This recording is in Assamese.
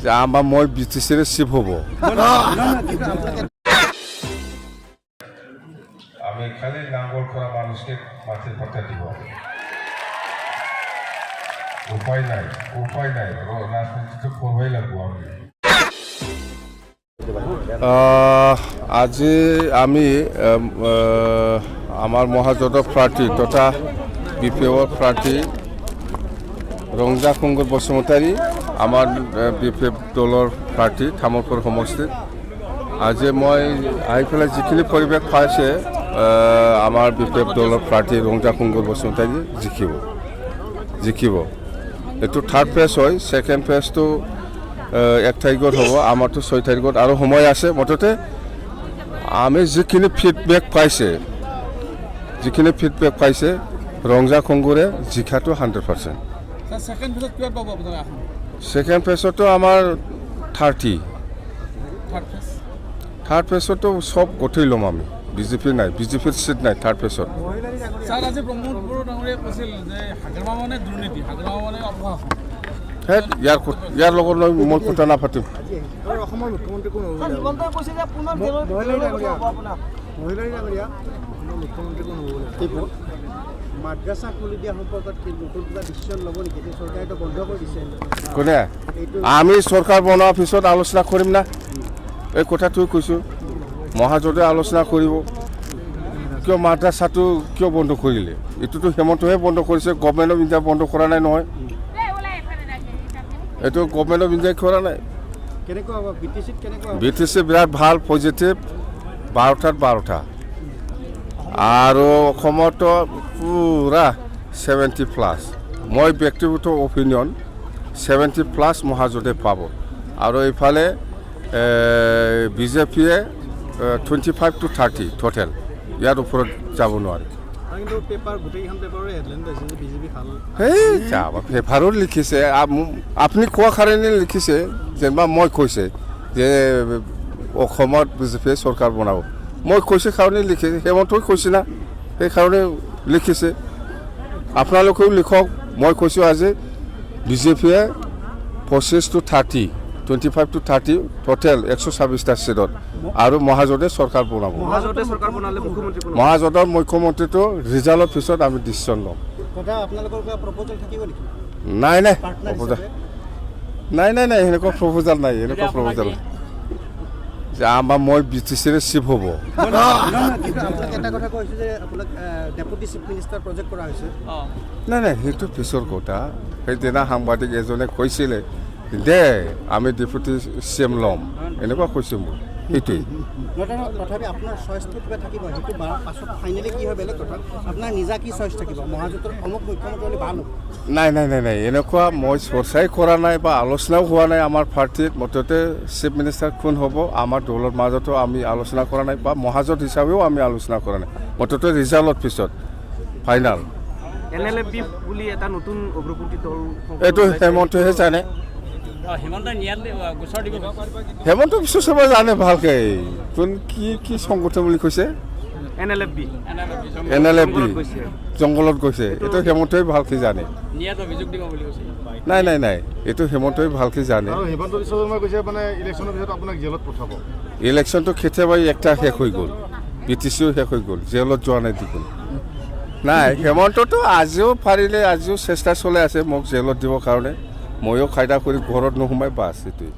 যে মই BTCৰে চিফ হ'ব। আমি খালি নাঙ্গল করা মানুষকে মাটির পাতা দিব। উপায় নাই রাজনীতি তো করবাই লাগবো আমি। আজি আমি আমার মহাজোঁটৰ প্ৰাৰ্থী তথা BPFৰ প্ৰাৰ্থী ৰংজা কুংগুৰ বসুমতাৰী, আমাৰ BPF দলৰ প্ৰাৰ্থী তামোলপুৰ সমষ্টিত। আজি মই আহি পেলাই যিখিনি পৰিৱেশ পাইছে, আমাৰ BPF দলৰ প্ৰাৰ্থী ৰংজা কুংগুৰ বসুমতাৰী জিকিব। এইটো থাৰ্ড ফেজ হয়। ছেকেণ্ড ফেজটো 1 তাৰিখত হ'ব, আমাৰতো 6 তাৰিখত আৰু সময় আছে। মুঠতে আমি যিখিনি ফিডবেক পাইছে ৰংজা কুংগুৰে জিকাটো 100%। ছেকেণ্ড ফেজতো আমাৰ 30। থাৰ্ড ফেজতো চব গঠি ল'ম আমি। বিজেপি নাই, বিজেপিৰ চিট নাই থাৰ্ড ফেজত। ইয়াৰ লগত মই কথা নাপাতিম। কোনে আমি চৰকাৰ বনোৱাৰ পিছত আলোচনা কৰিম না, এই কথাটোৱে কৈছোঁ। মহাজোঁটে আলোচনা কৰিব। কিয় মাদ্ৰাছাটো কিয় বন্ধ কৰিলে? এইটোতো হেমন্তহে বন্ধ কৰিছে, গভৰ্ণমেণ্ট অফ ইণ্ডিয়া বন্ধ কৰা নাই নহয়। এইটো গভৰ্ণমেণ্ট অফ ইণ্ডিয়াই কৰা নাই। BTC বিৰাট ভাল, পজিটিভ। 12টাত 12টা আৰু অসমতো পুৰা 70+। মই ব্যক্তিগত অপিনিয়ন 70+ মহাজোঁটে পাব। আৰু এইফালে বিজেপিয়ে 25 to 30 টোটেল। ইয়াৰ ওপৰত যাব নোৱাৰে। পেপাৰত লিখিছে, আপুনি কোৱা কাৰণে লিখিছে। যেনিবা মই কৈছে যে অসমত বিজেপিয়ে চৰকাৰ বনাব, মই কৈছে কাৰণে লিখিছে। হেমন্তই কৈছে না, সেইকাৰণে লিখিছে। আপোনালোকেও লিখক। মই কৈছোঁ আজি বিজেপিয়ে 25 to 30, 25 to 30 টোটেল 126টা চিটত আৰু মহাজোঁটে চৰকাৰ বনাব। মহাজোঁটৰ মুখ্যমন্ত্ৰীটো ৰিজাল্টৰ পিছত আমি ডিচিশ্যন ল'ম। নাই সেনেকুৱা প্ৰপ'জাল নাই। যে মই BTCৰে চিফ হ'ব। নাই সেইটো পিছৰ কথা। সেইদিনা সাংবাদিক এজনে কৈছিলে দে আমি ডেপুটি CM ল'ম, এনেকুৱা কৈছোঁ মোক। সেইটোৱেই নাই এনেকুৱা মই চৰ্চাই কৰা নাই বা আলোচনাও হোৱা নাই আমাৰ পাৰ্টিত। মুঠতে চিফ মিনিষ্টাৰ কোন হ'ব আমাৰ দলৰ মাজতো আমি আলোচনা কৰা নাই বা মহাজোঁট হিচাপেও আমি আলোচনা কৰা নাই। মুঠতে ৰিজাল্টৰ পিছত ফাইনেল। এইটো হেমন্তহে জানে। হেমন্ত বিশ্ব শৰ্মা জানে ভালকে কোন কি সংগঠন বুলি কৈছে। NLFB জংঘলত গৈছে। এইটো হেমন্তই ভালকে জানে। নাই এইটো হেমন্তই ভালকে জানে। ইলেকশ্যনটো কেতিয়াবা একটা শেষ হৈ গ'ল, BTCও শেষ হৈ গ'ল, জেলত যোৱা নাই দেখোন। নাই হেমন্তটো আজিও পাৰিলে, আজিও চেষ্টা চলাই আছে মোক জেলত দিবৰ কাৰণে। ময়ো খাইদা কৰি ঘৰত নোসোমাই বাছ এইটোৱে।